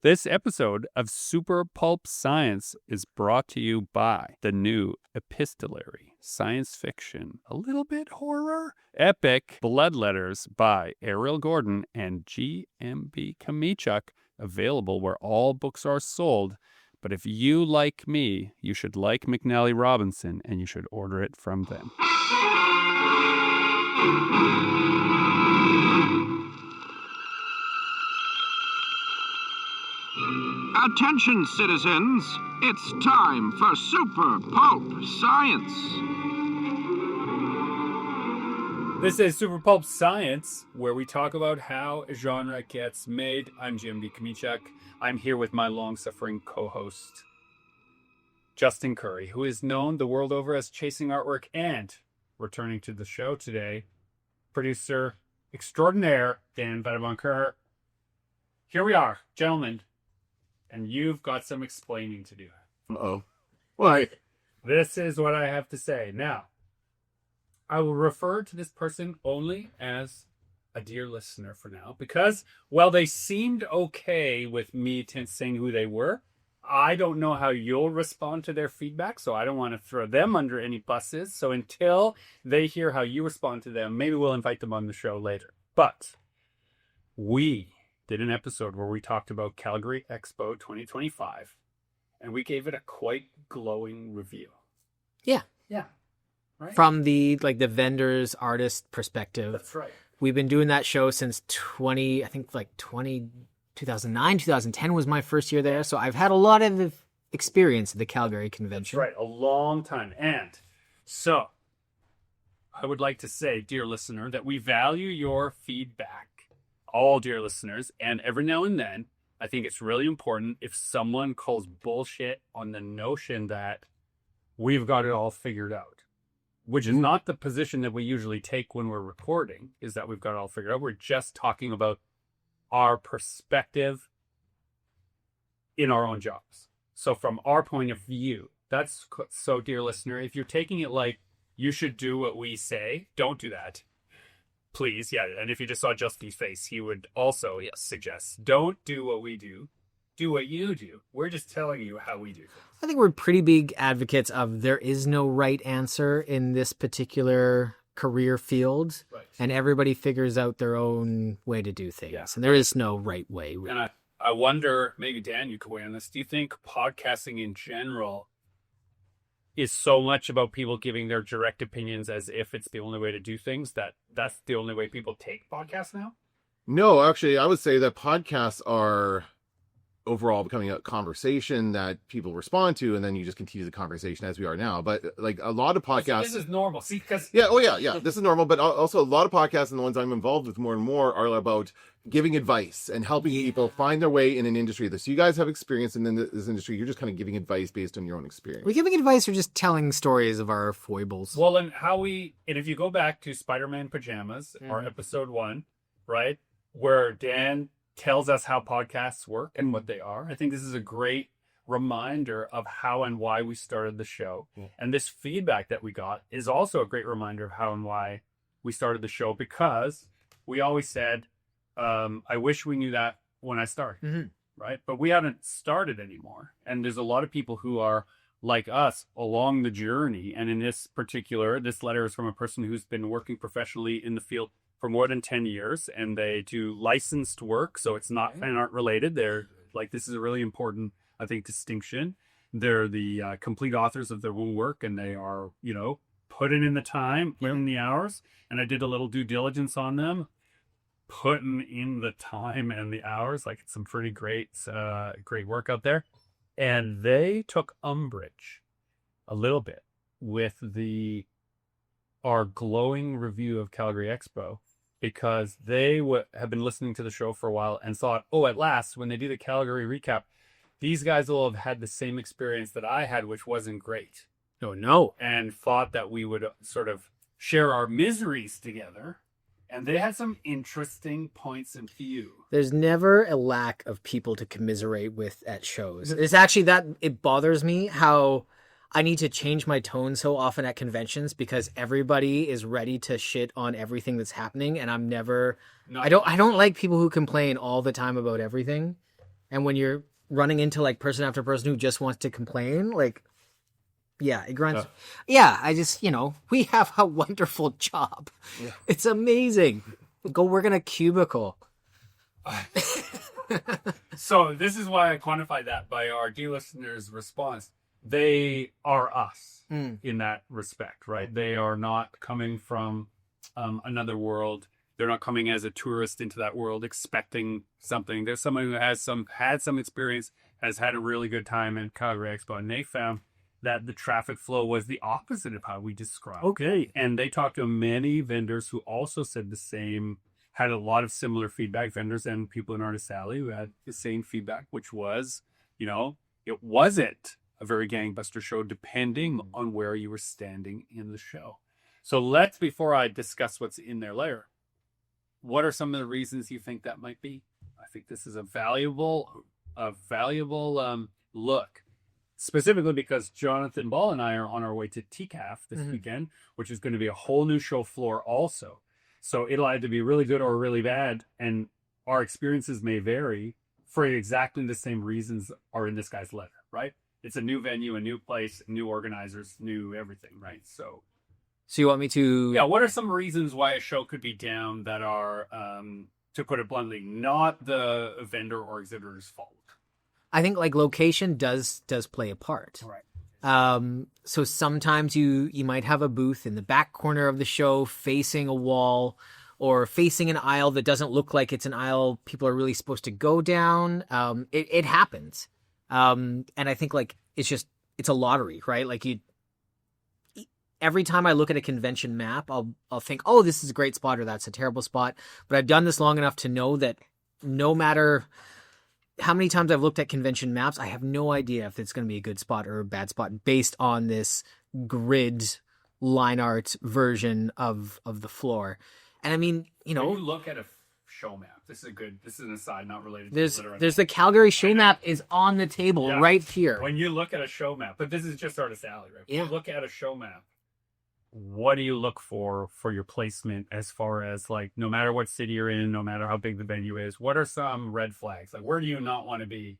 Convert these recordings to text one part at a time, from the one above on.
This episode of Super Pulp Science is brought to you by the new epistolary science fiction, a little bit horror, epic Blood Letters by Ariel Gordon and G.M.B. Kamichuk, available where all books are sold. But if you like me, you should like McNally Robinson, and you should order it from them. Attention, citizens. It's time for Super Pulp Science. This is Super Pulp Science, where we talk about how a genre gets made. I'm G.M.B. Kamichuk. I'm here with my long-suffering co-host, Justin Curry, who is known the world over as Chasing Artwork, and returning to the show today, producer extraordinaire Dan Vadeboncoeur. Here we are, gentlemen, and you've got some explaining to do. Uh-oh. Why? This is what I have to say. Now, I will refer to this person only as a dear listener for now, because, well, they seemed okay with me saying who they were. I don't know how you'll respond to their feedback, so I don't want to throw them under any buses. So until they hear how you respond to them, maybe we'll invite them on the show later. But we did an episode where we talked about Calgary Expo 2025, and we gave it a quite glowing review. Yeah. Yeah. Right? From the vendor's artist perspective. That's right. We've been doing that show since 2009, 2010 was my first year there. So I've had a lot of experience at the Calgary convention. That's right. A long time. And so I would like to say, dear listener, that we value your feedback, all dear listeners. And every now and then, I think it's really important if someone calls bullshit on the notion that we've got it all figured out, which is not the position that we usually take when we're recording, is that we've got it all figured out. We're just talking about our perspective in our own jobs. So from our point of view, that's so, dear listener, if you're taking it like you should do what we say, don't do that. Please, yeah. And if you just saw Justin's face, he would also suggest, don't do what we do. Do what you do. We're just telling you how we do things. I think we're pretty big advocates of there is no right answer in this particular career field. Right. And everybody figures out their own way to do things. Yeah. And there is no right way. Really. And I wonder, maybe Dan, you could weigh on this. Do you think podcasting in general is so much about people giving their direct opinions as if it's the only way to do things, that's the only way people take podcasts now? No, actually, I would say that podcasts are overall becoming a conversation that people respond to, and then you just continue the conversation as we are now. But like a lot of podcasts, So this is normal. See, because yeah, this is normal. But also a lot of podcasts, and the ones I'm involved with more and more, are about giving advice and helping people find their way in an industry. So you guys have experience in this industry. You're just kind of giving advice based on your own experience. Are we giving advice or just telling stories of our foibles? Well, and if you go back to Spider-Man Pajamas, our episode 1, right, where Dan tells us how podcasts work and what they are, I think this is a great reminder of how and why we started the show. Yeah. And this feedback that we got is also a great reminder of how and why we started the show, because we always said, I wish we knew that when I started, right? But we haven't started anymore. And there's a lot of people who are like us along the journey. And in this letter is from a person who's been working professionally in the field for more than 10 years, and they do licensed work. So it's not fan art related. They're like, this is a really important, I think, distinction. They're the complete authors of their own work, and they are, putting in the time, putting in the hours. And I did a little due diligence on them, putting in the time and the hours. Like, it's some pretty great work out there. And they took umbrage a little bit with our glowing review of Calgary Expo, because they have been listening to the show for a while and thought, at last, when they do the Calgary recap, these guys will have had the same experience that I had, which wasn't great. Oh, no. And thought that we would sort of share our miseries together. And they had some interesting points of view. There's never a lack of people to commiserate with at shows. It's actually it bothers me how I need to change my tone so often at conventions, because everybody is ready to shit on everything that's happening, and I'm never. I don't like people who complain all the time about everything. And when you're running into like person after person who just wants to complain, like, yeah, it grinds. Yeah, I just, we have a wonderful job. Yeah. It's amazing. Go work in a cubicle. So this is why I quantify that by our D-listeners' response. They are us in that respect, right? They are not coming from another world. They're not coming as a tourist into that world expecting something. There's someone who has had some experience, has had a really good time in Calgary Expo, and they found that the traffic flow was the opposite of how we described. Okay. And they talked to many vendors who also said the same, had a lot of similar feedback, vendors and people in Artist Alley who had the same feedback, which was, it wasn't a very gangbuster show depending on where you were standing in the show. So before I discuss what's in there later, what are some of the reasons you think that might be? I think this is a valuable look, specifically because Jonathan Ball and I are on our way to TCAF this weekend, which is going to be a whole new show floor also. So it'll either be really good or really bad, and our experiences may vary for exactly the same reasons are in this guy's letter, right? It's a new venue, a new place, new organizers, new everything, right? So you want me to... Yeah, what are some reasons why a show could be down that are, to put it bluntly, not the vendor or exhibitor's fault? I think like location does play a part. Right. So sometimes you might have a booth in the back corner of the show facing a wall or facing an aisle that doesn't look like it's an aisle people are really supposed to go down. It happens. And I think like it's a lottery, right? Like every time I look at a convention map, I'll think, oh, this is a great spot or that's a terrible spot. But I've done this long enough to know that no matter how many times I've looked at convention maps, I have no idea if it's going to be a good spot or a bad spot based on this grid line art version of the floor. And I mean, When you look at a show map, this is an aside, not related to there's the Calgary show map is on the table right here. When you look at a show map, but this is just Artist Alley, right? When you look at a show map, what do you look for your placement as far as like, no matter what city you're in, no matter how big the venue is, what are some red flags? Like, where do you not want to be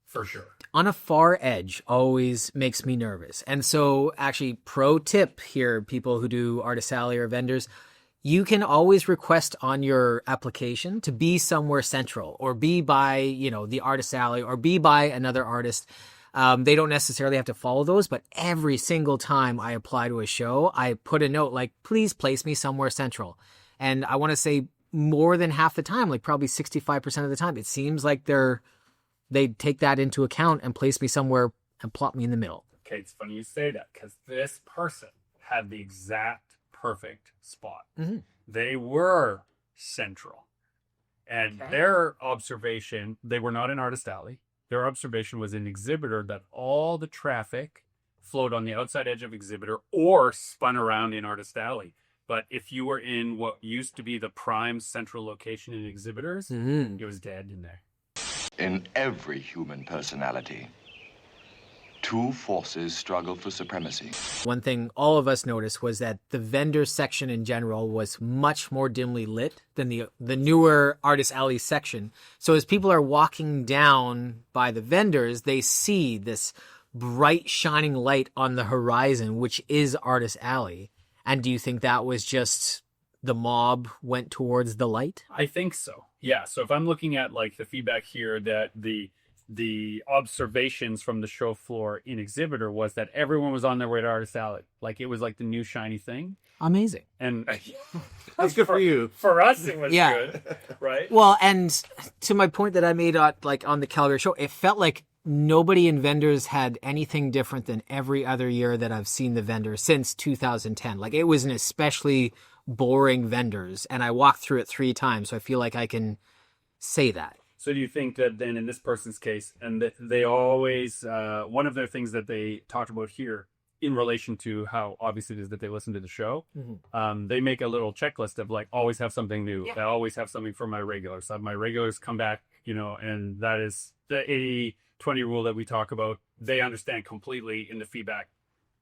for sure? On a far edge always makes me nervous. And so actually, pro tip here, people who do Artist Alley or vendors, you can always request on your application to be somewhere central or be by, the Artist Alley or be by another artist. They don't necessarily have to follow those, but every single time I apply to a show, I put a note like, please place me somewhere central. And I want to say more than half the time, like probably 65% of the time, it seems like they take that into account and place me somewhere and plop me in the middle. Okay, it's funny you say that because this person had the exact perfect spot. Mm-hmm. They were central. And their observation, they were not in Artist Alley. Their observation was an exhibitor that all the traffic flowed on the outside edge of exhibitor or spun around in Artist Alley. But if you were in what used to be the prime central location in exhibitors, it was dead in there. In every human personality, two forces struggle for supremacy. One thing all of us noticed was that the vendor section in general was much more dimly lit than the newer Artist Alley section. So as people are walking down by the vendors, they see this bright shining light on the horizon, which is Artist Alley. And do you think that was just the mob went towards the light? I think so. Yeah. So if I'm looking at like the feedback here that the observations from the show floor in exhibitor was that everyone was on their way to Artist Alley. Like it was like the new shiny thing. Amazing. And That's good for you. For us, it was good, right? Well, and to my point that I made on the Calgary show, it felt like nobody in vendors had anything different than every other year that I've seen the vendor since 2010. Like it was an especially boring vendors, and I walked through it 3 times, so I feel like I can say that. So do you think that then in this person's case, and that they always, one of their things that they talked about here in relation to how obvious it is that they listen to the show, they make a little checklist of like, always have something new. I always have something for my regulars. So my regulars come back, and that is the 80-20 rule that we talk about. They understand completely in the feedback.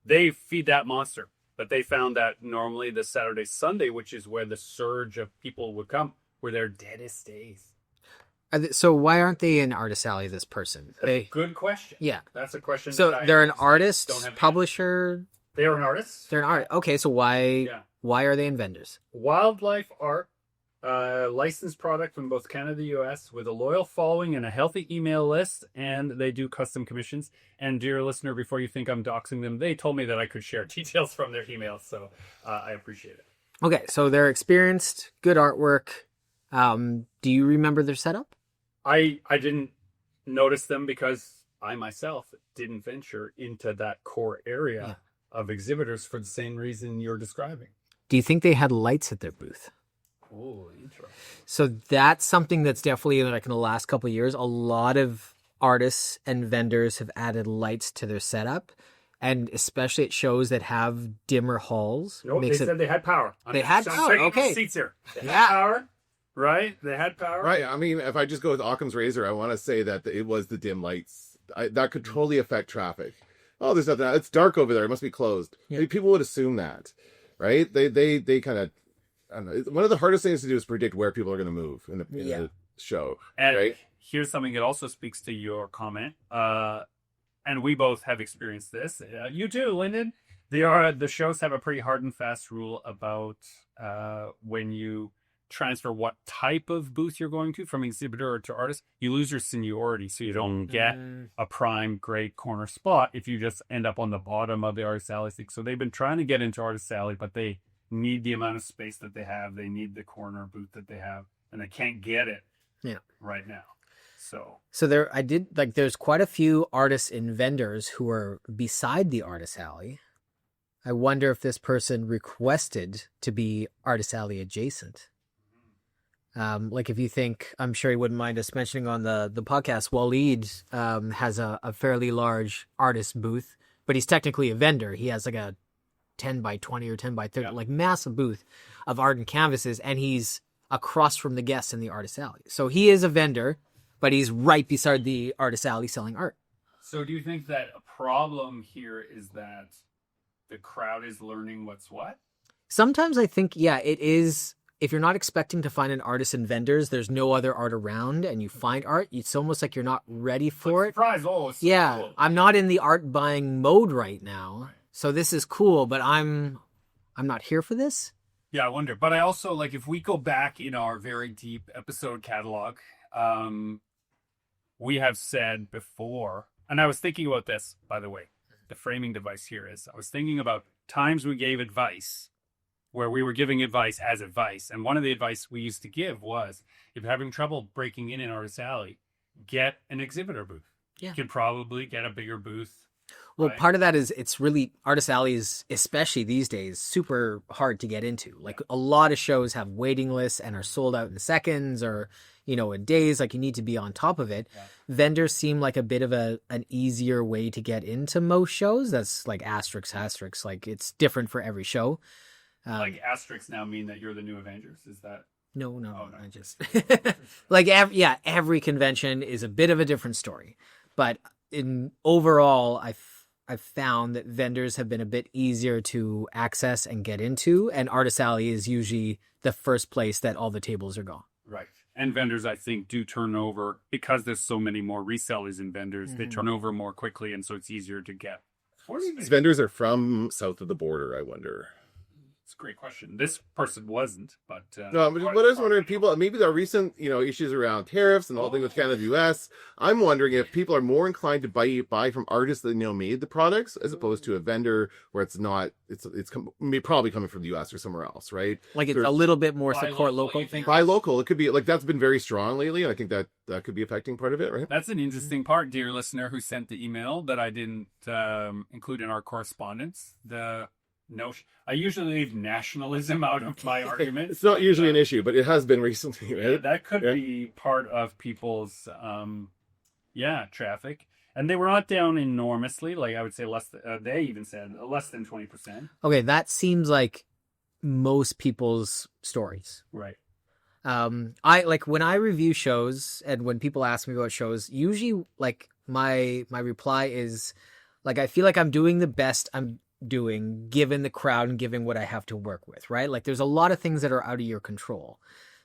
They feed that monster. But they found that normally the Saturday, Sunday, which is where the surge of people would come, were their deadest days. So why aren't they in Artist Alley, this person? Good question. Yeah. That's a question. So that I they're an don't artist, have the publisher. They are an artist. They're an art. Okay, so why are they in vendors? Wildlife art, licensed product from both Canada and the US with a loyal following and a healthy email list, and they do custom commissions. And dear listener, before you think I'm doxing them, they told me that I could share details from their emails, so I appreciate it. Okay, so they're experienced, good artwork. Do you remember their setup? I didn't notice them because I myself didn't venture into that core area of exhibitors for the same reason you're describing. Do you think they had lights at their booth? Oh, interesting. So that's something that's definitely, like, in the last couple of years, a lot of artists and vendors have added lights to their setup, and especially at shows that have dimmer halls. No, they said they had power. They had power, okay. Seats here. They had power, right? They had power. Right. I mean, if I just go with Occam's razor, I want to say that it was the dim lights. That could totally affect traffic. Oh, there's nothing. It's dark over there. It must be closed. Yeah. Like, people would assume that, right? They kind of, I don't know. One of the hardest things to do is predict where people are going to move in a show. And right? here's something that also speaks to your comment. And we both have experienced this. You too, Lyndon. The shows have a pretty hard and fast rule about when you transfer what type of booth you're going to from exhibitor to artist, you lose your seniority, so you don't get a prime great corner spot if you just end up on the bottom of the Artist Alley thing. So they've been trying to get into Artist Alley, but they need the amount of space that they have. They need the corner booth that they have, and they can't get it right now. So there's quite a few artists and vendors who are beside the Artist Alley. I wonder if this person requested to be Artist Alley adjacent. Like, if you think, I'm sure he wouldn't mind us mentioning on the podcast, Waleed has a fairly large artist booth, but he's technically a vendor. He has like a 10 by 20 or 10 by 30, like massive booth of art and canvases, and he's across from the guests in the Artist Alley. So he is a vendor, but he's right beside the Artist Alley selling art. So do you think that a problem here is that the crowd is learning what's what? Sometimes I think, it is. If you're not expecting to find an artist in vendors, there's no other art around, and you find art, it's almost like you're not ready for it. Surprise! Oh, it's cool. I'm not in the art buying mode right now, so this is cool, but I'm not here for this. Yeah, I wonder. But I also, like, if we go back in our very deep episode catalog, we have said before, and I was thinking about this, by the way, the framing device here is, I was thinking about times we gave advice where we were giving advice as advice. And one of the advice we used to give was, if you're having trouble breaking in Artist Alley, get an exhibitor booth. Yeah. You could probably get a bigger booth. Well, right? Part of that is it's really, Artist Alleys, especially these days, super hard to get into. Like, a lot of shows have waiting lists and are sold out in seconds or, in days. Like, you need to be on top of it. Yeah. Vendors seem like a bit of an easier way to get into most shows. That's like asterisk. Like, it's different for every show. Like, asterisks now mean that you're the new Avengers? Is that? No. Oh, no. I just like every convention is a bit of a different story, but in overall, I've found that vendors have been a bit easier to access and get into, and Artist Alley is usually the first place that all the tables are gone. Right. And vendors, I think, do turn over because there's so many more resellers and vendors. Mm-hmm. They turn over more quickly, and so it's easier to get. These vendors are from south of the border, I wonder. It's a great question. This person wasn't, but no. But what I was wondering, people, maybe the recent issues around tariffs and the whole thing with Canada and the U.S. I'm wondering if people are more inclined to buy from artists that made the products as opposed to a vendor where it's not. It's probably coming from the U.S. or somewhere else, right? Like, it's a little bit more support local. Buy local. It could be like that's been very strong lately, and I think that could be affecting part of it, right? That's an interesting part, dear listener, who sent the email that I didn't include in our correspondence. I usually leave nationalism out of my argument. It's not usually an issue, but it has been recently, right? Yeah, that could be part of people's, traffic. And they were not down enormously. Like, I would say they even said less than 20%. Okay, that seems like most people's stories. Right. I like when I review shows and when people ask me about shows, usually like my reply is like, I feel like I'm doing the best I'm doing given the crowd and given what I have to work with, right? Like, there's a lot of things that are out of your control.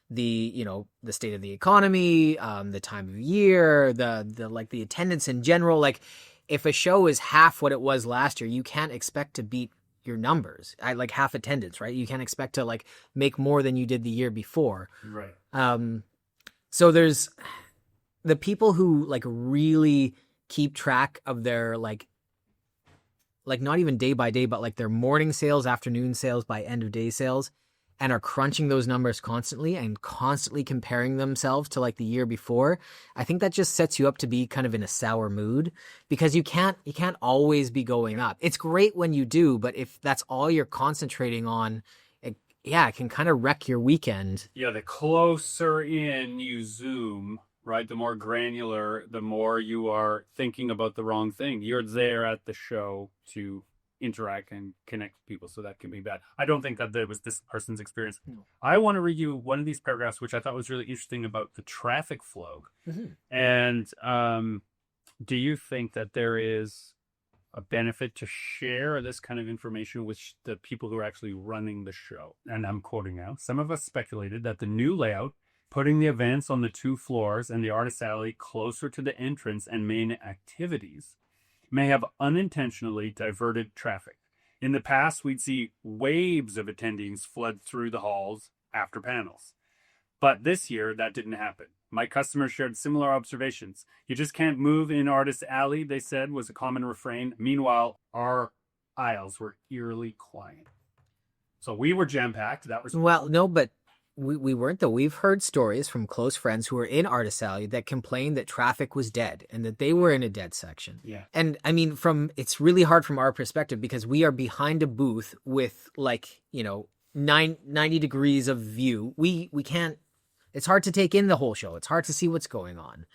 the state of the economy, the time of year, the attendance in general. Like, if a show is half what it was last year, you can't expect to beat your numbers. Like half attendance, right? You can't expect to like make more than you did the year before. Right. So there's the people who like really keep track of their like not even day by day, but like their morning sales, afternoon sales, by end of day sales, and are crunching those numbers constantly and constantly comparing themselves to like the year before. I think that just sets you up to be kind of in a sour mood, because you can't always be going up. It's great when you do, but if that's all you're concentrating on, it can kind of wreck your weekend. Yeah, the closer in you zoom, right, the more granular, the more you are thinking about the wrong thing. You're there at the show to interact and connect with people, so that can be bad. I don't think that was this person's experience. No. I want to read you one of these paragraphs, which I thought was really interesting about the traffic flow. And do you think that there is a benefit to share this kind of information with the people who are actually running the show? And I'm quoting now: "Some of us speculated that the new layout, putting the events on the 2 floors and the artist alley closer to the entrance and main activities, may have unintentionally diverted traffic. In the past, we'd see waves of attendees flood through the halls after panels. But this year, that didn't happen. My customers shared similar observations. You just can't move in Artist Alley, they said, was a common refrain. Meanwhile, our aisles were eerily quiet." So we were jam-packed. That was... Well, no, but we weren't, though. We've heard stories from close friends who were in Artist Alley that complained that traffic was dead and that they were in a dead section. Yeah. And I mean, it's really hard from our perspective because we are behind a booth with 90 degrees of view. We can't, it's hard to take in the whole show. It's hard to see what's going on.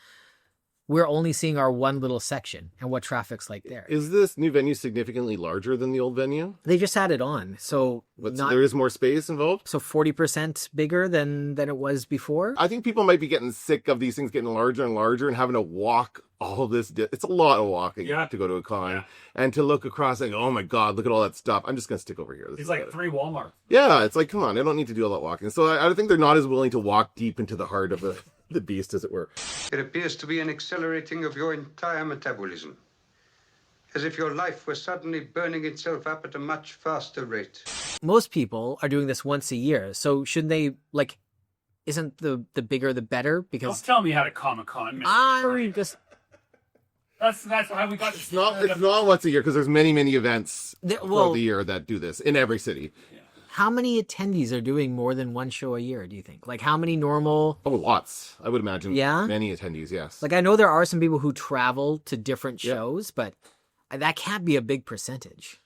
We're only seeing our one little section and what traffic's like there. Is this new venue significantly larger than the old venue? They just added on, so there is more space involved? So 40% bigger than it was before? I think people might be getting sick of these things getting larger and larger and having to walk all this. It's a lot of walking to go to a con and to look across and go, oh my God, look at all that stuff. I'm just going to stick over here. It's like 3 Walmart. Yeah, it's like, come on, I don't need to do all that walking. So I think they're not as willing to walk deep into the heart of the beast, as it were. It appears to be an accelerating of your entire metabolism, as if your life were suddenly burning itself up at a much faster rate. Most people are doing this once a year, so shouldn't they, isn't the bigger the better? Because don't tell me how to Comic-Con. That's how we got. It's not once a year, because there's many events throughout the year that do this in every city. Yeah. How many attendees are doing more than one show a year, do you think? How many normal... Oh, lots. I would imagine. Yeah? Many attendees, yes. I know there are some people who travel to different shows, but that can't be a big percentage.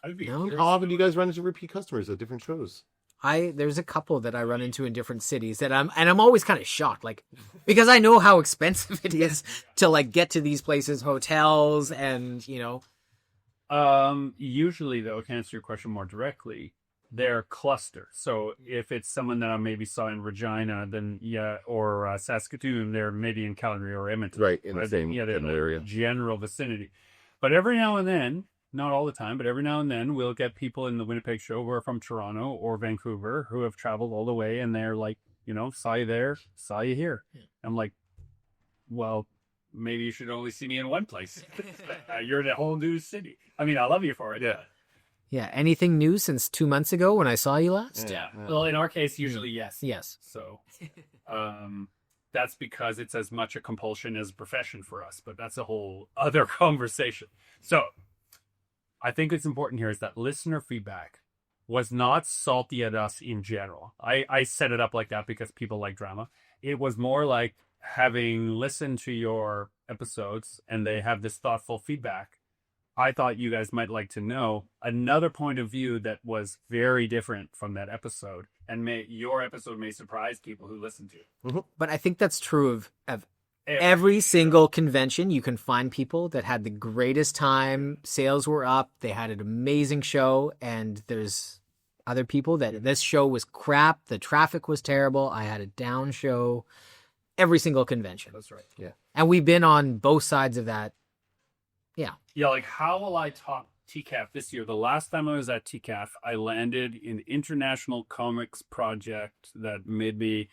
No? How often do you guys run into repeat customers at different shows? There's a couple that I run into in different cities that I'm always kind of shocked, because I know how expensive it is to get to these places, hotels, and Usually, though, to answer your question more directly, they're clustered. So if it's someone that I maybe saw in Regina, then or Saskatoon, they're maybe in Calgary or Edmonton. Right, in the same area. General vicinity. But every now and then, not all the time, but every now and then, we'll get people in the Winnipeg show who are from Toronto or Vancouver who have traveled all the way, and they're like, saw you there, saw you here. Yeah. I'm like, well, maybe you should only see me in one place. You're in a whole new city. I mean, I love you for it. Yeah. Yeah. Anything new since 2 months ago when I saw you last? Yeah. Well, in our case, usually yes. Yes. So, that's because it's as much a compulsion as a profession for us, but that's a whole other conversation. So, I think it's important here is that listener feedback was not salty at us in general. I set it up like that because people like drama. It was more like having listened to your episodes and they have this thoughtful feedback. I thought you guys might like to know another point of view that was very different from that episode, and your episode may surprise people who listen to it. Mm-hmm. But I think that's true of every single convention. You can find people that had the greatest time, sales were up, they had an amazing show, and there's other people that this show was crap, the traffic was terrible, I had a down show. Every single convention. That's right. Yeah. And we've been on both sides of that. Yeah. Yeah, how will I talk TCAF this year. The last time I was at TCAF, I landed in International Comics Project that made me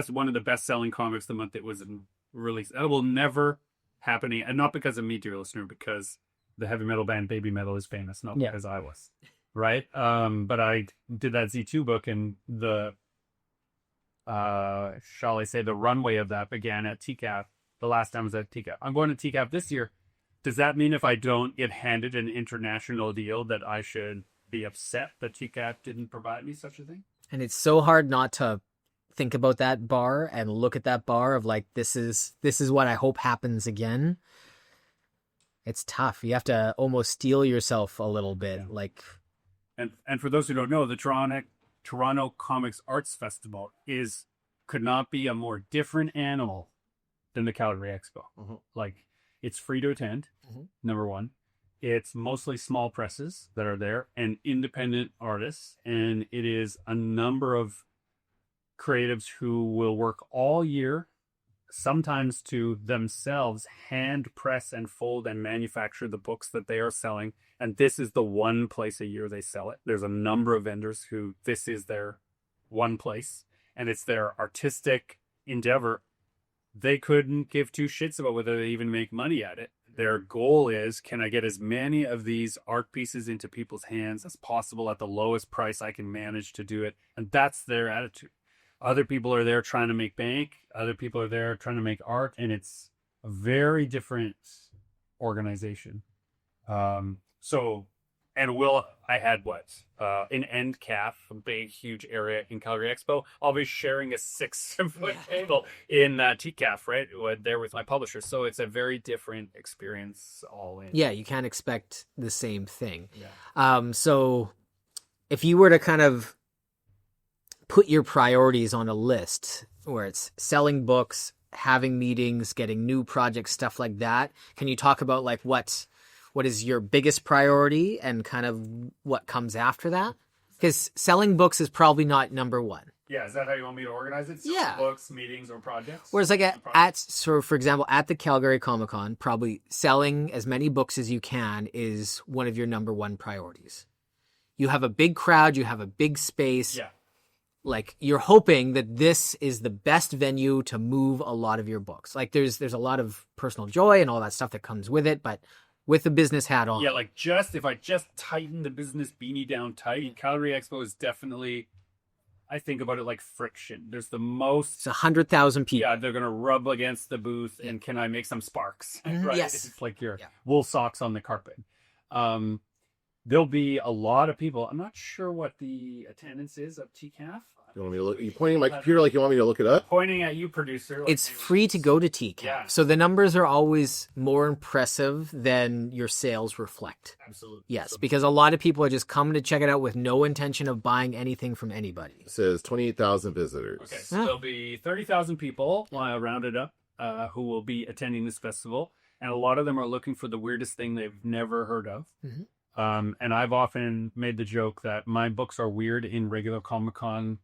one of the best-selling comics the month it was released. That will never happen, and not because of me, dear listener, because the heavy metal band Baby Metal is famous, not because I was. Right? But I did that Z2 book, and the shall I say, the runway of that began at TCAF the last time I was at TCAF. I'm going to TCAF this year. Does that mean if I don't get handed an international deal that I should be upset that TCAF didn't provide me such a thing? And it's so hard not to think about that bar and look at that bar of like, this is what I hope happens again. It's tough. You have to almost steel yourself a little bit. And for those who don't know, the Toronto Comics Arts Festival could not be a more different animal than the Calgary Expo. Mm-hmm. Like, it's free to attend, number one. It's mostly small presses that are there and independent artists. And it is a number of creatives who will work all year, sometimes to themselves, hand press and fold and manufacture the books that they are selling. And this is the one place a year they sell it. There's a number of vendors who this is their one place, and it's their artistic endeavor. They couldn't give two shits about whether they even make money at it. Their goal is, can I get as many of these art pieces into people's hands as possible at the lowest price I can manage to do it? And that's their attitude. Other people are there trying to make bank. Other people are there trying to make art. And it's a very different organization. I had an end calf, a big, huge area in Calgary Expo. I'll be sharing a 6-foot table in TCAF, right? There with my publisher. So it's a very different experience all in. Yeah, you can't expect the same thing. Yeah. So if you were to kind of put your priorities on a list where it's selling books, having meetings, getting new projects, stuff like that, can you talk about like what is your biggest priority and kind of what comes after that? Because selling books is probably not number one. Yeah, is that how you want me to organize it? Yeah. Books, meetings, or projects? Whereas like for example, at the Calgary Comic Con, probably selling as many books as you can is one of your number one priorities. You have a big crowd, you have a big space. Yeah. Like you're hoping that this is the best venue to move a lot of your books. Like there's a lot of personal joy and all that stuff that comes with it, but with the business hat on. Yeah, like if I just tighten the business beanie down tight, Calgary Expo is definitely, I think about it like friction. There's the most. It's 100,000 people. Yeah, they're going to rub against the booth and can I make some sparks? Right? Yes. It's like your wool socks on the carpet. There'll be a lot of people. I'm not sure what the attendance is of TCAF. You want me to look? You're pointing at my computer like you want me to look it up? Pointing at you, producer. Like it's free to go to TCAF. Yeah. So the numbers are always more impressive than your sales reflect. Absolutely. Yes, because a lot of people are just coming to check it out with no intention of buying anything from anybody. It says 28,000 visitors. Okay, so there'll be 30,000 people, rounded up, who will be attending this festival. And a lot of them are looking for the weirdest thing they've never heard of. Mm-hmm. And I've often made the joke that my books are weird in regular Comic-Con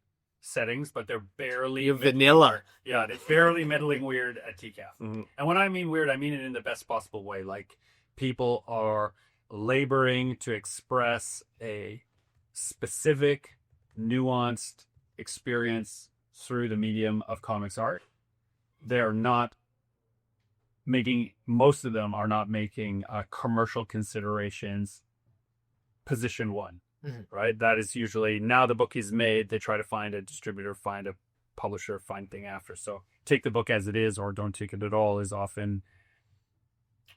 settings, but they're barely vanilla. Yeah, it's barely meddling weird at TCAF. Mm-hmm. And when I mean weird, I mean it in the best possible way. Like, people are laboring to express a specific, nuanced experience through the medium of comics art. They're not making, most of them are not making commercial considerations position one. Mm-hmm. Right? That is usually, now the book is made, they try to find a distributor, find a publisher, find thing after. So take the book as it is or don't take it at all is often,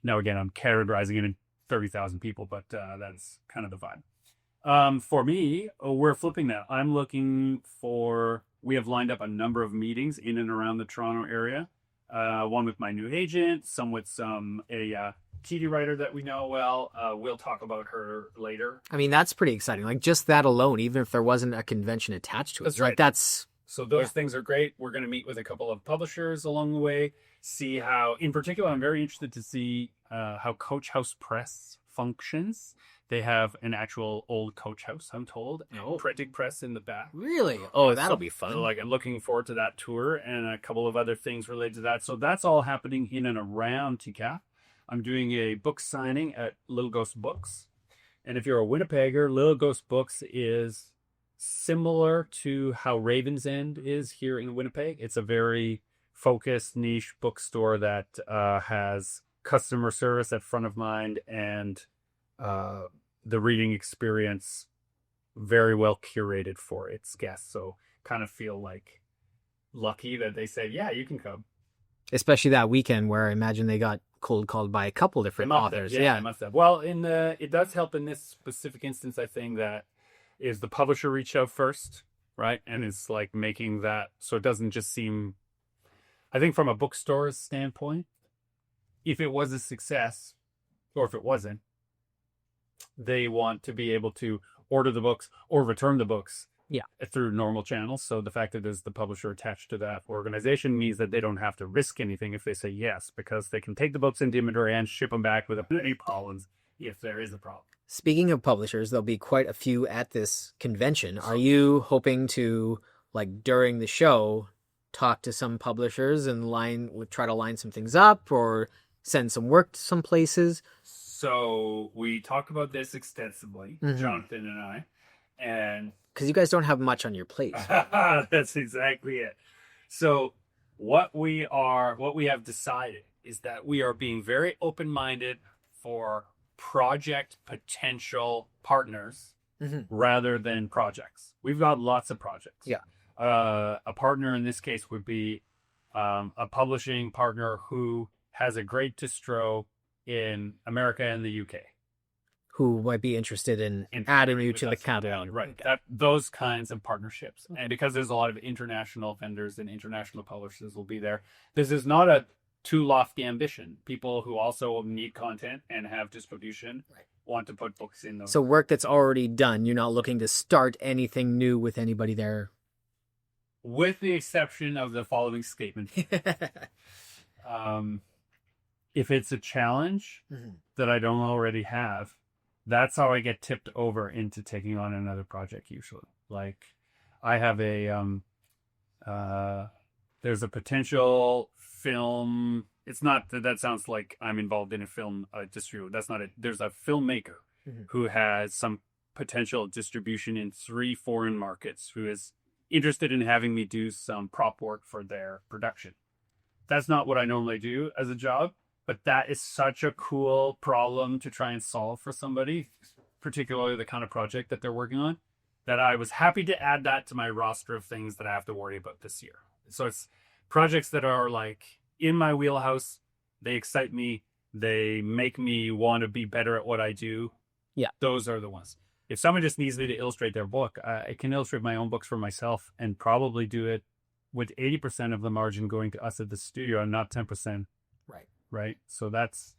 now again, I'm categorizing it in 30,000 people, but that's kind of the vibe. For me, we're flipping that. I'm looking for, we have lined up a number of meetings in and around the Toronto area. One with my new agent, some with a TD writer that we know well. We'll talk about her later. I mean, that's pretty exciting. Like just that alone, even if there wasn't a convention attached to it. That's right. That's so those things are great. We're going to meet with a couple of publishers along the way, see how, in particular, I'm very interested to see how Coach House Press functions. They have an actual old Coach House, I'm told, and printing press in the back. Really? Oh, that'll be fun. Like, I'm looking forward to that tour and a couple of other things related to that. So that's all happening in and around TCAF. I'm doing a book signing at Little Ghost Books. And if you're a Winnipegger, Little Ghost Books is similar to how Raven's End is here in Winnipeg. It's a very focused niche bookstore that has customer service at front of mind and the reading experience very well curated for its guests. So kind of feel like lucky that they said, yeah, you can come. Especially that weekend where I imagine they got cold called by a couple different authors. Yeah, I must have. Well, it does help in this specific instance, I think, that is the publisher reached out first, right? And it's like making that so it doesn't just seem, I think from a bookstore's standpoint, if it was a success or if it wasn't, they want to be able to order the books or return the books through normal channels. So the fact that there's the publisher attached to that organization means that they don't have to risk anything if they say yes, because they can take the books into inventory and ship them back without any problems if there is a problem. Speaking of publishers, there'll be quite a few at this convention. Are you hoping to, like, during the show, talk to some publishers and try to line some things up or send some work to some places? So we talked about this extensively, Jonathan and I, and because you guys don't have much on your plate. That's exactly it. So what we have decided is that we are being very open-minded for project potential partners rather than projects. We've got lots of projects. Yeah. A partner in this case would be a publishing partner who has a great distro in America and the UK. Who might be interested in adding you to the catalog. Right. Those kinds of partnerships. And because there's a lot of international vendors and international publishers will be there, this is not a too lofty ambition. People who also need content and have distribution want to put books in those. So work that's already done. You're not looking to start anything new with anybody there. With the exception of the following statement. If it's a challenge that I don't already have, that's how I get tipped over into taking on another project usually. Like I have there's a potential film. It's not that sounds like I'm involved in a film distributor. That's not it. There's a filmmaker who has some potential distribution in 3 foreign markets who is interested in having me do some prop work for their production. That's not what I normally do as a job, but that is such a cool problem to try and solve for somebody, particularly the kind of project that they're working on, that I was happy to add that to my roster of things that I have to worry about this year. So it's projects that are like in my wheelhouse. They excite me. They make me want to be better at what I do. Yeah. Those are the ones. If someone just needs me to illustrate their book, I can illustrate my own books for myself and probably do it with 80% of the margin going to us at the studio and not 10%. Right. So that's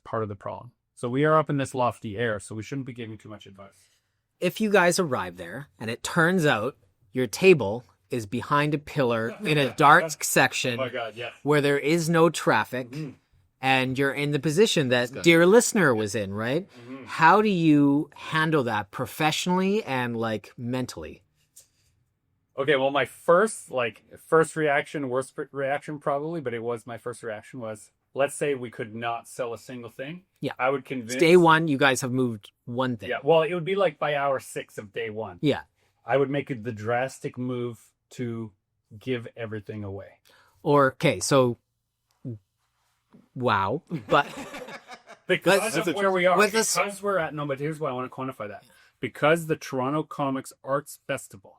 part of the problem. So we are up in this lofty air, so we shouldn't be giving too much advice. If you guys arrive there and it turns out your table is behind a pillar in a dark section where there is no traffic and you're in the position that dear listener was in, right? How do you handle that professionally and like mentally? Okay, well, my first reaction, worst reaction probably, but it was my first reaction was, let's say we could not sell a single thing. Yeah. I would convince... It's day one, you guys have moved one thing. Yeah, well, it would be like by hour 6 of day one. Yeah. I would make the drastic move to give everything away. Okay, so... Wow. But... because of where we are. Because we're at... No, but here's why I want to quantify that. Because the Toronto Comics Arts Festival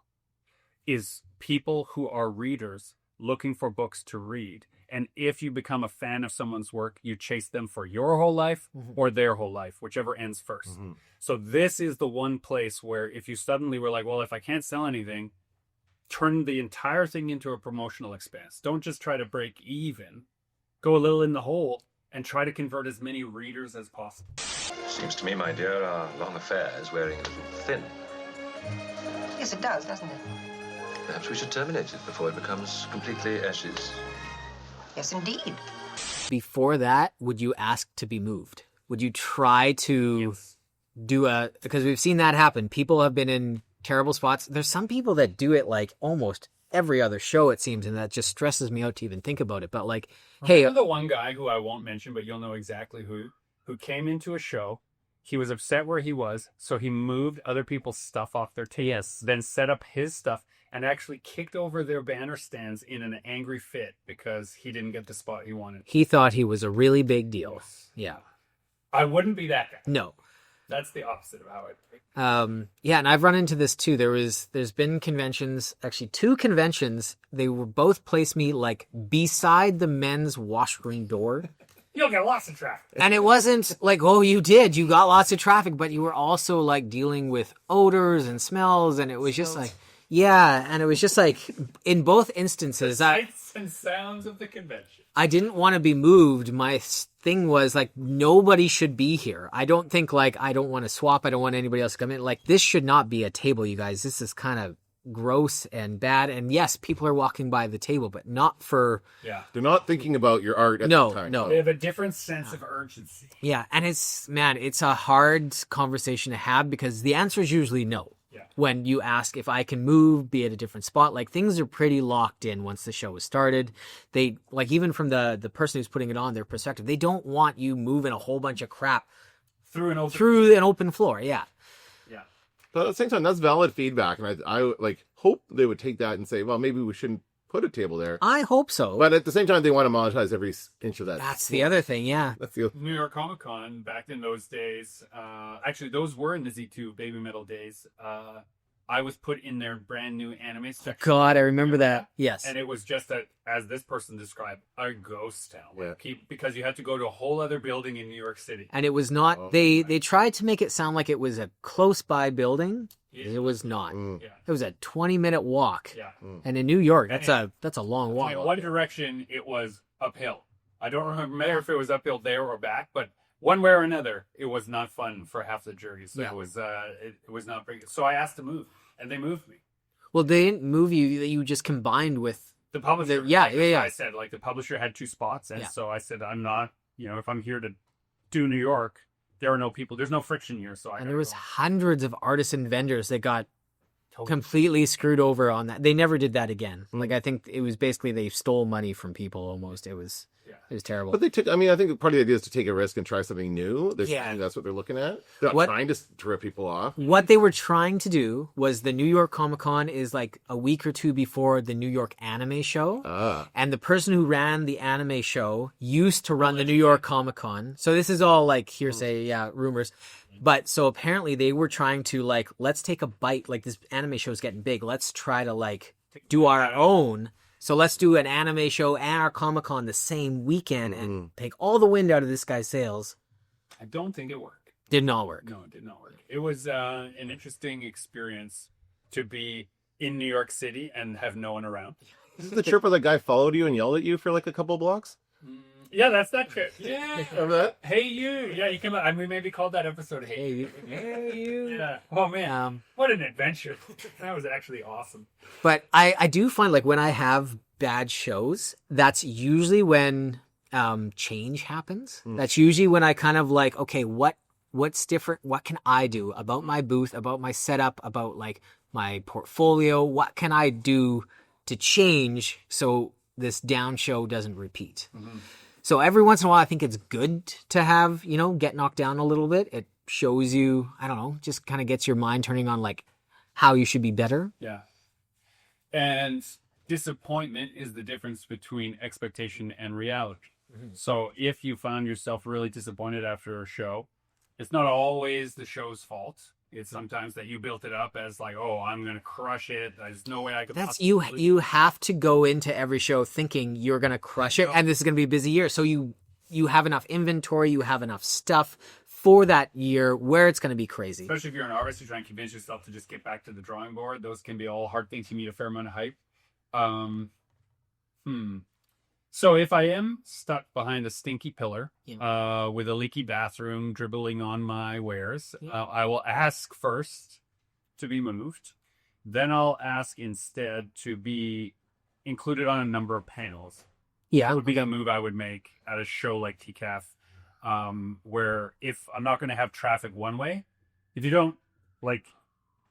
is people who are readers looking for books to read. And if you become a fan of someone's work, you chase them for your whole life or their whole life, whichever ends first. So this is the one place where if you suddenly were like, well, if I can't sell anything, turn the entire thing into a promotional expense. Don't just try to break even. Go a little in the hole and try to convert as many readers as possible. Seems to me, my dear, our long affair is wearing a little thin. Yes, it does, doesn't it? Perhaps we should terminate it before it becomes completely ashes. Yes, indeed. Before that, would you ask to be moved? Would you try to because we've seen that happen. People have been in terrible spots. There's some people that do it like almost every other show, it seems, and that just stresses me out to even think about it. But like, hey... the one guy who I won't mention, but you'll know exactly who came into a show. He was upset where he was, so he moved other people's stuff off their tables. Yes. Then set up his stuff and actually kicked over their banner stands in an angry fit because he didn't get the spot he wanted. He thought he was a really big deal. Yeah. I wouldn't be that guy. No. That's the opposite of how I think. Yeah, and I've run into this too. There's been conventions, actually 2 conventions. They were both place me like beside the men's washroom door. You'll get lots of traffic. And it wasn't like, oh, you got lots of traffic, but you were also like dealing with odors and smells, and it was just like, yeah, and it was just like in both instances, Sights and sounds of the convention. I didn't want to be moved. My thing was like, nobody should be here. I don't think like, I don't want to swap. I don't want anybody else to come in. Like, this should not be a table, you guys. This is kind of gross and bad. And yes, people are walking by the table, but not for... Yeah. They're not thinking about your art at the time. No. They have a different sense of urgency. Yeah, and it's a hard conversation to have because the answer is usually no. Yeah. When you ask if I can move, be at a different spot, like things are pretty locked in once the show is started. They like even from the person who's putting it on, their perspective, they don't want you moving a whole bunch of crap Through an open floor. Yeah. Yeah. But at the same time, that's valid feedback, and I like hope they would take that and say, well, maybe we shouldn't put a table there. I hope so. But at the same time, they want to monetize every inch of that. That's the other thing, yeah. That's the New York Comic Con back in those days. Actually, those were in the Z2 Baby Metal days. I was put in their brand new anime section. God, I remember that. Yes. And it was just as this person described, a ghost town. Yeah. Because you had to go to a whole other building in New York City. And it was not, they tried to make it sound like it was a close by building. It was not. Yeah. It was a 20-minute walk. Yeah. And in New York, that's a long walk. In one direction, it was uphill. I don't remember if it was uphill there or back, but one way or another, it was not fun for half the journey. So Yeah. it was not very good. So I asked to move, and they moved me. Well, they didn't move you. You just combined with The publisher. Yeah. I said, like, the publisher had 2 spots, and so I said, I'm not, if I'm here to do New York, there are no people. There's no friction here, so and there was hundreds of artists and vendors that got completely screwed over on that. They never did that again. Like, I think it was basically they stole money from people almost. It was terrible. But they took, I think part of the idea is to take a risk and try something new. Yeah. That's what they're looking at. They're not trying to rip people off. What they were trying to do was the New York Comic Con is like a week or 2 before the New York Anime Show. And the person who ran the anime show used to run the New York Comic Con. So this is all like hearsay, rumors. But so apparently they were trying to like, let's take a bite. Like, this anime show is getting big. Let's try to like do our own. So let's do an anime show and our Comic Con the same weekend and take all the wind out of this guy's sails. I don't think it worked. Did not work. No, it did not work. It was an interesting experience to be in New York City and have no one around. Is this the trip where the guy followed you and yelled at you for like a couple blocks? Yeah, that's that trip. Yeah. Remember that? Hey, you. Yeah, you came out. We maybe called that episode Hey You. Hey, you. Yeah. Oh, man. What an adventure. That was actually awesome. But I do find like when I have bad shows, that's usually when change happens. That's usually when I kind of like, okay, what's different? What can I do about my booth, about my setup, about like my portfolio? What can I do to change so this down show doesn't repeat? So every once in a while, I think it's good to have, get knocked down a little bit. It shows you, I don't know, just kind of gets your mind turning on like how you should be better. Yeah. And disappointment is the difference between expectation and reality. So if you found yourself really disappointed after a show, it's not always the show's fault. It's sometimes that you built it up as like, oh, I'm going to crush it. There's no way I could. That's you have to go into every show thinking you're going to crush it and this is going to be a busy year. So you have enough inventory, you have enough stuff for that year where it's going to be crazy. Especially if you're an artist, you try and convince yourself to just get back to the drawing board. Those can be all hard things. You need a fair amount of hype. So if I am stuck behind a stinky pillar with a leaky bathroom dribbling on my wares, I will ask first to be moved. Then I'll ask instead to be included on a number of panels. Yeah. That would be the move I would make at a show like TCAF, where if I'm not going to have traffic one way, if you don't, like,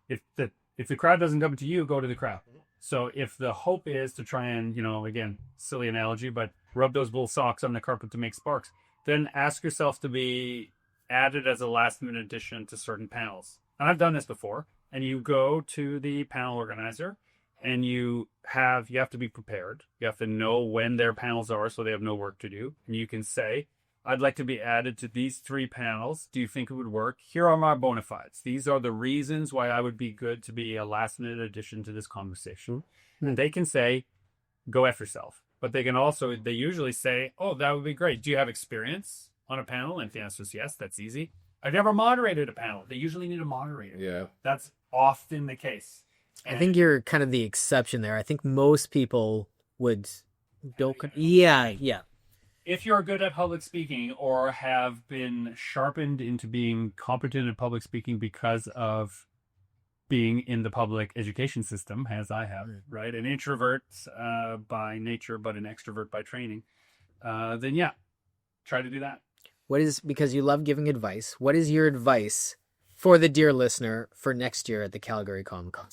if the crowd doesn't come to you, go to the crowd. So if the hope is to try and, again, silly analogy, but rub those wool socks on the carpet to make sparks, then ask yourself to be added as a last minute addition to certain panels. And I've done this before. And you go to the panel organizer and you have to be prepared. You have to know when their panels are so they have no work to do. And you can say, I'd like to be added to these 3 panels. Do you think it would work? Here are my bona fides. These are the reasons why I would be good to be a last minute addition to this conversation. And they can say, go F yourself. But they usually say, oh, that would be great. Do you have experience on a panel? And if the answer is yes, that's easy. I've never moderated a panel. They usually need a moderator. Yeah. That's often the case. I think you're kind of the exception there. I think most people would yeah. If you're good at public speaking or have been sharpened into being competent in public speaking because of being in the public education system, as I have, right? An introvert by nature, but an extrovert by training, then yeah, try to do that. Because you love giving advice, what is your advice for the dear listener for next year at the Calgary Comic-Con?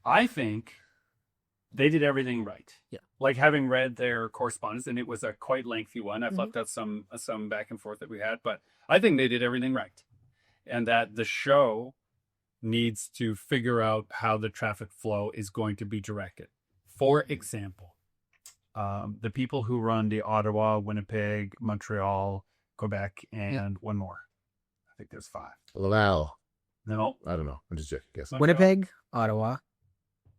I think they did everything right. Yeah. Like having read their correspondence, and it was a quite lengthy one. I've left out some back and forth that we had, but I think they did everything right. And that the show needs to figure out how the traffic flow is going to be directed. For example, the people who run the Ottawa, Winnipeg, Montreal, Quebec, and one more. I think there's 5. Wow. No. I don't know. I'm just guessing. Winnipeg, Ottawa,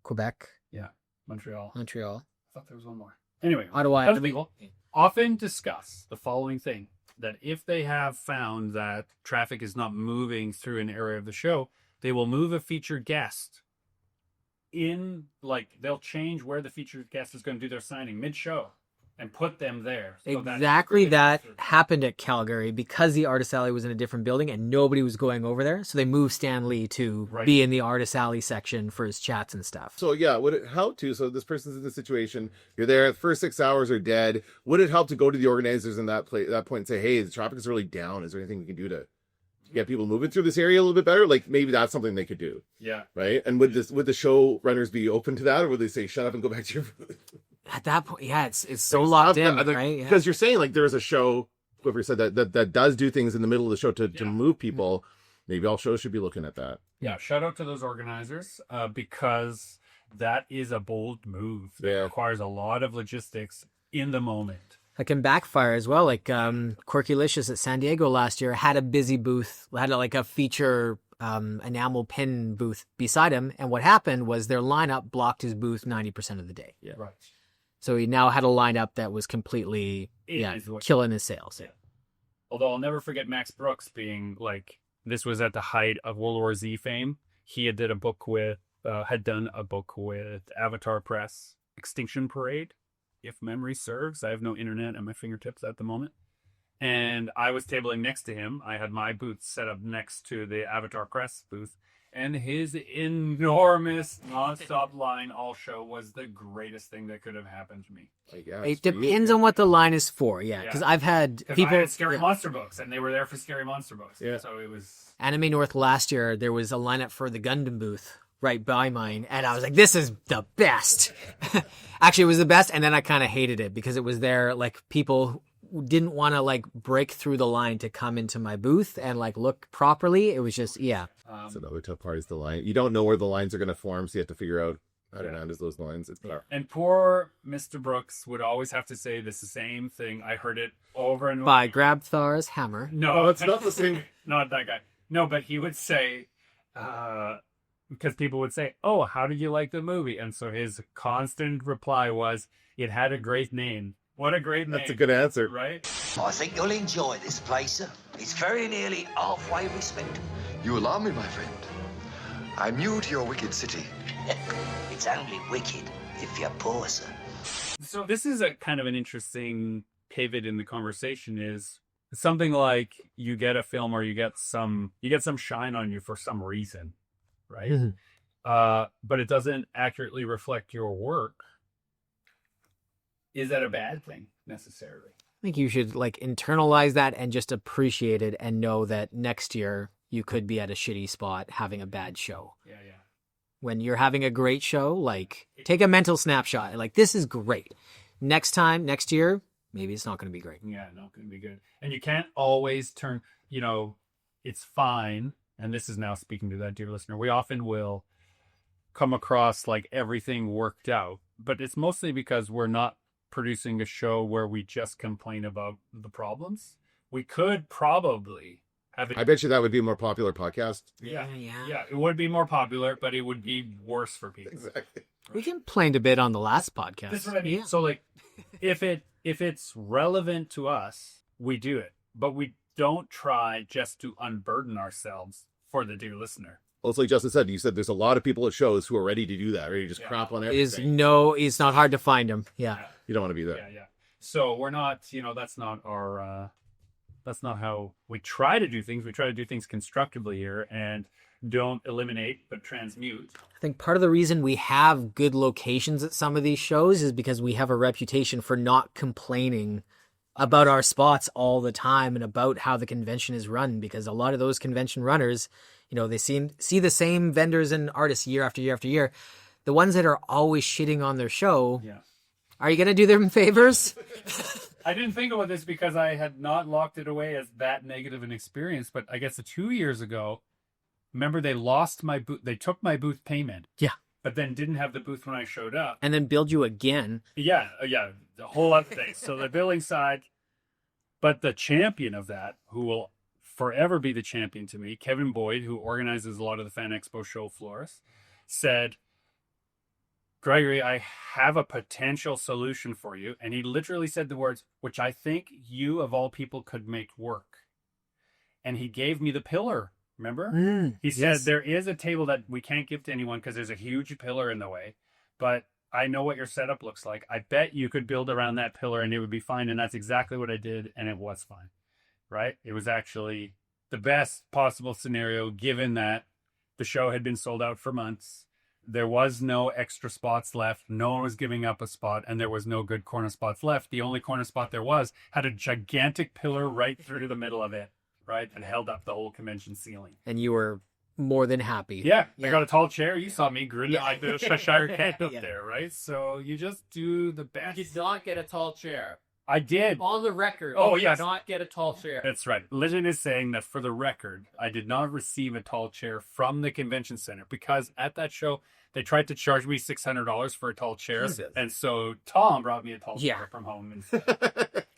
Quebec. Yeah. Montreal. I thought there was one more. Anyway, Ottawa. Those people often discuss the following thing, that if they have found that traffic is not moving through an area of the show, they will move a featured guest in, they'll change where the featured guest is going to do their signing mid-show and put them there. So exactly, that happened at Calgary because the Artist Alley was in a different building and nobody was going over there. So they moved Stan Lee to be in the Artist Alley section for his chats and stuff. So yeah, would it help to, so this person's in the situation, you're there, the first 6 hours are dead. Would it help to go to the organizers in that point and say, hey, the traffic is really down. Is there anything we can do to get people moving through this area a little bit better? Like maybe that's something they could do. Yeah. Right. And would the show runners be open to that, or would they say, shut up and go back to your booth? At that point, yeah, it's so locked in, right? Because you're saying like there is a show, whoever said that does do things in the middle of the show to move people. Maybe all shows should be looking at that. Yeah, shout out to those organizers because that is a bold move. It requires a lot of logistics in the moment. That can backfire as well. Like Quirkylicious at San Diego last year had a busy booth, had a feature enamel pin booth beside him, and what happened was their lineup blocked his booth 90% of the day. Yeah, right. So he now had a lineup that was completely killing his sales. Yeah. Although I'll never forget Max Brooks being this was at the height of World War Z fame. He had done a book with Avatar Press, Extinction Parade, if memory serves. I have no internet at my fingertips at the moment. And I was tabling next to him. I had my booth set up next to the Avatar Press booth. And his enormous nonstop line all show was the greatest thing that could have happened to me. It depends on what the line is for, because I've had people... I had Scary Monster books, and they were there for Scary Monster books. Yeah. So it was... Anime North last year, there was a lineup for the Gundam booth right by mine, and I was like, this is the best. Actually, it was the best, and then I kind of hated it because it was there, people didn't want to break through the line to come into my booth and look properly. It was just That's another tough part is the line. You don't know where the lines are going to form, so you have to figure out how to manage those lines. And poor Mr. Brooks would always have to say the same thing. I heard it over and over. By Grabthar's hammer. No, it's not the same. Not that guy. No, but he would say, because people would say, oh, how did you like the movie? And so his constant reply was, it had a great name. What a great name. That's a good answer. Right? I think you'll enjoy this place, sir. It's very nearly halfway respectable. You alarm me, my friend. I'm new to your wicked city. It's only wicked if you're poor, sir. So this is a kind of an interesting pivot in the conversation is something like you get a film or you get some shine on you for some reason, right? Mm-hmm. But it doesn't accurately reflect your work. Is that a bad thing necessarily? I think you should internalize that and just appreciate it and know that next year you could be at a shitty spot having a bad show. Yeah. When you're having a great show, take a mental snapshot. This is great. Next year, maybe it's not going to be great. Yeah, not going to be good. And you can't always turn, it's fine. And this is now speaking to that dear listener. We often will come across like everything worked out, but it's mostly because we're not producing a show where we just complain about the problems. We could probably have it. I bet you that would be a more popular podcast. Yeah, it would be more popular, but it would be worse for people. Exactly. We complained a bit on the last podcast. That's what I mean. Yeah. So like, if it's relevant to us, we do it, but we don't try just to unburden ourselves for the dear listener. Well, it's like Justin said. You said there's a lot of people at shows who are ready to do that, ready to just crap on everything. It's not hard to find them. Yeah. You don't want to be that. Yeah. So we're not, that's not our, that's not how we try to do things. We try to do things constructively here and don't eliminate, but transmute. I think part of the reason we have good locations at some of these shows is because we have a reputation for not complaining about our spots all the time and about how the convention is run, because a lot of those convention runners, they see the same vendors and artists year after year after year. The ones that are always shitting on their show, are you going to do them favors? I didn't think about this because I had not locked it away as that negative an experience, but I guess 2 years ago, remember they lost my booth. They took my booth payment. Yeah. But then didn't have the booth when I showed up. And then billed you again. Yeah. The whole other thing. So the billing side, but the champion of that, who will forever be the champion to me, Kevin Boyd, who organizes a lot of the Fan Expo show floors, said, Gregory, I have a potential solution for you. And he literally said the words, which I think you of all people could make work. And he gave me the pillar. Remember? He said, there is a table that we can't give to anyone because there's a huge pillar in the way, but I know what your setup looks like. I bet you could build around that pillar and it would be fine. And that's exactly what I did. And it was fine, right? It was actually the best possible scenario, given that the show had been sold out for months. There was no extra spots left. No one was giving up a spot, and there was no good corner spots left. The only corner spot there was had a gigantic pillar right through the middle of it. Right, and held up the whole convention ceiling. And you were more than happy. Yeah. I got a tall chair. You saw me grinning like the Cheshire Cat up there, right? So you just do the best. You did not get a tall chair. I did. On the record. Oh, you yes. did not get a tall chair. That's right. Legend is saying that for the record, I did not receive a tall chair from the convention center because at that show, they tried to charge me $600 for a tall chair. Jesus. And so Tom brought me a tall chair from home instead.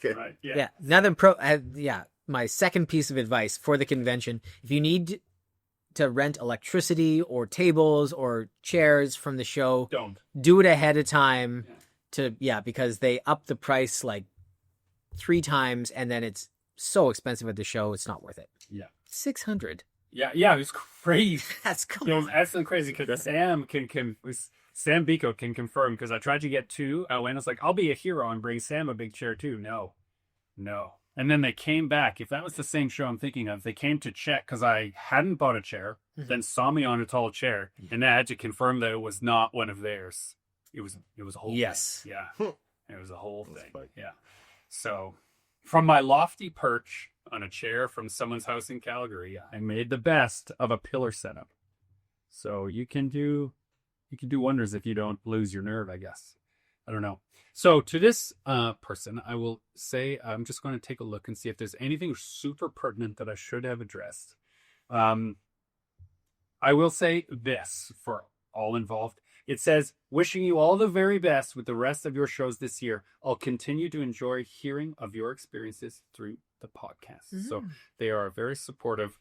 Okay. Right? Yeah. My second piece of advice for the convention, if you need to rent electricity or tables or chairs from the show, don't do it ahead of time because they up the price like 3 times and then it's so expensive at the show. It's not worth it. Yeah. 600. Yeah. It was crazy. That's cool. It was absolutely crazy because Sam Biko can confirm, because I tried to get 2. I was like, I'll be a hero and bring Sam a big chair too. No. And then they came back. If that was the same show I'm thinking of, they came to check because I hadn't bought a chair, then saw me on a tall chair, and I had to confirm that it was not one of theirs. It was a whole thing. Yeah. It was a whole thing. Yeah. So from my lofty perch on a chair from someone's house in Calgary, I made the best of a pillar setup. So you can do wonders if you don't lose your nerve, I guess. I don't know. So to this person, I will say I'm just going to take a look and see if there's anything super pertinent that I should have addressed. I will say this for all involved. It says, wishing you all the very best with the rest of your shows this year. I'll continue to enjoy hearing of your experiences through the podcast. So they are very supportive.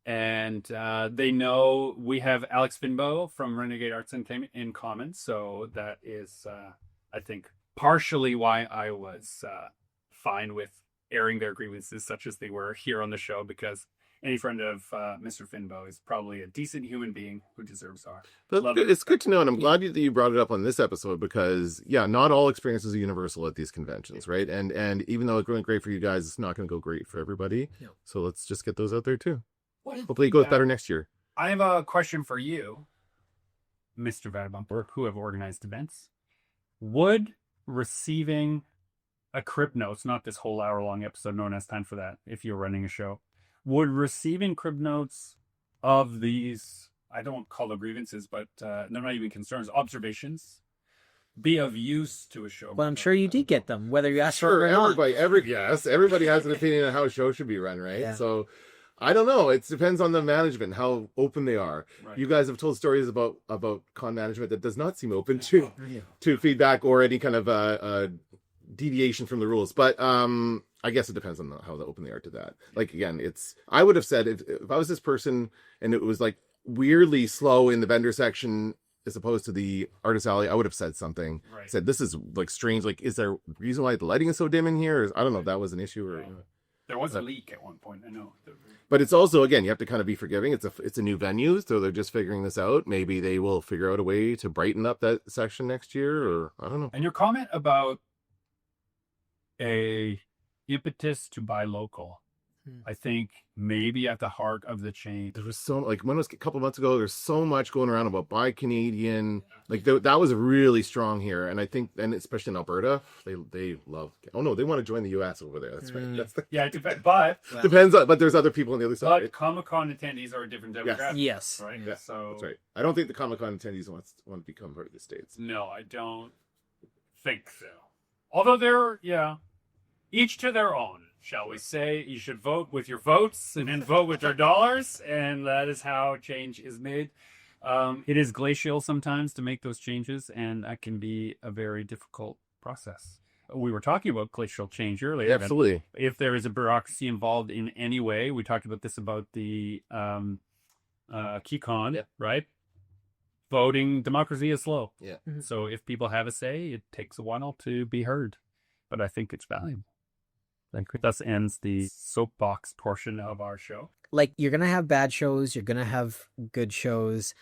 And they know we have Alex Finbo from Renegade Arts Entertainment in common. So that is, I think, partially why I was fine with airing their grievances such as they were here on the show, because any friend of Mr. Finbo is probably a decent human being who deserves our love. It's good to know, and I'm glad that you brought it up on this episode because, not all experiences are universal at these conventions, right? And even though it's going great for you guys, it's not going to go great for everybody. No. So let's just get those out there too. Hopefully it goes better next year. I have a question for you, Mr. Vadeboncoeur, who have organized events. Would receiving a crib notes, not this whole hour-long episode, no one has time for that if you're running a show, would receiving crib notes of these, I don't call them grievances, but they're not even concerns, observations, be of use to a show. Well, I'm sure you did get them, whether you asked for it or not. Everybody has an opinion on how a show should be run, right? Yeah. So I don't know. It depends on the management, how open they are. Right. You guys have told stories about con management that does not seem open to feedback or any kind of deviation from the rules. But I guess it depends on how open they are to that. Like, again, I would have said if I was this person and it was like weirdly slow in the vendor section as opposed to the artist alley, I would have said something. Right. Said, this is like strange. Like, is there a reason why the lighting is so dim in here? I don't know if that was an issue or. There was a leak at one point, I know. But it's also, again, you have to kind of be forgiving. It's a new venue, so they're just figuring this out. Maybe they will figure out a way to brighten up that section next year, or I don't know. And your comment about a impetus to buy local, I think maybe at the heart of the change. There was when it was a couple months ago, there's so much going around about buy Canadian. Like that was really strong here, and I think, and especially in Alberta, they love. Oh no, they want to join the U.S. over there. That's right. That's it depends. But depends on. But there's other people on the other side. But Comic-Con attendees are a different demographic. Yes. Right. Yeah, so that's right. I don't think the Comic-Con attendees want to become part of the States. No, I don't think so. Although they're each to their own. Shall we say, you should vote with your votes and then vote with your dollars, and that is how change is made. It is glacial sometimes to make those changes, and that can be a very difficult process. We were talking about glacial change earlier. Yeah, absolutely. If there is a bureaucracy involved in any way, we talked about this about the KeyCon, right? Voting democracy is slow. Yeah. Mm-hmm. So if people have a say, it takes a while to be heard, but I think it's valuable. Thus ends the soapbox portion of our show. Like, you're going to have bad shows. You're going to have good shows.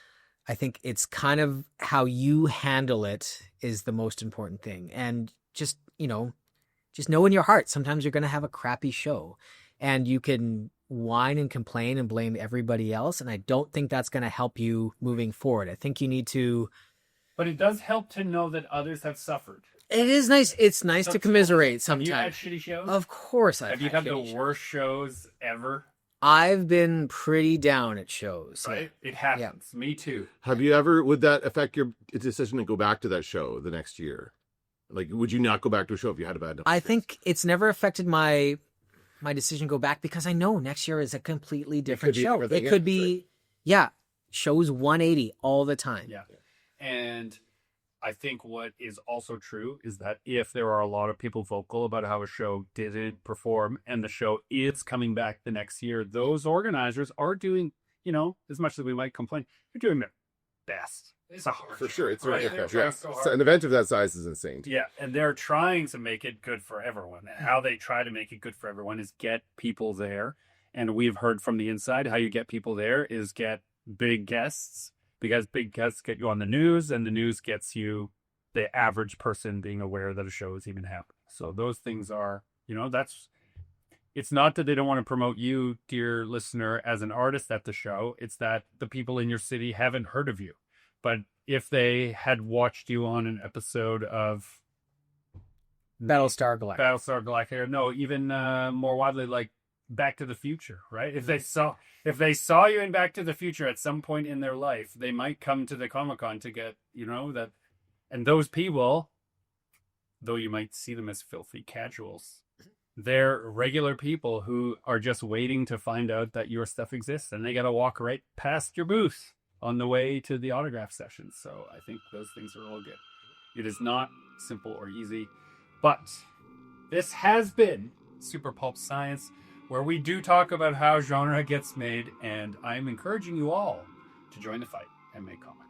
I think it's kind of how you handle it is the most important thing. And just know in your heart, sometimes you're going to have a crappy show and you can whine and complain and blame everybody else. And I don't think that's going to help you moving forward. I think you need to. But it does help to know that others have suffered. It is nice. It's nice to commiserate sometimes. Have you had shitty shows? Of course Have you had the worst shows ever? I've been pretty down at shows. Right? It happens. Yeah. Me too. Have you ever, would that affect your decision to go back to that show the next year? Like, would you not go back to a show if you had a bad I think it's never affected my decision to go back because I know next year is a completely different show. It could be, shows 180 all the time. Yeah. And I think what is also true is that if there are a lot of people vocal about how a show didn't perform and the show is coming back the next year, those organizers are doing, as much as we might complain, they're doing their best. It's a hard for sure. It's right. So an event of that size is insane. Yeah, and they're trying to make it good for everyone. And how they try to make it good for everyone is get people there. And we've heard from the inside how you get people there is get big guests. Because big guests get you on the news, and the news gets you the average person being aware that a show is even happening. So those things are, it's not that they don't want to promote you, dear listener, as an artist at the show. It's that the people in your city haven't heard of you. But if they had watched you on an episode of Battlestar Galactica, no, even more widely, like Back to the Future, right? If they saw you in Back to the Future at some point in their life, they might come to the Comic-Con to get, that. And those people, though you might see them as filthy casuals, they're regular people who are just waiting to find out that your stuff exists, and they got to walk right past your booth on the way to the autograph session. So I think those things are all good. It is not simple or easy, but this has been Super Pulp Science, where we do talk about how genre gets made, and I'm encouraging you all to join the fight and make comics.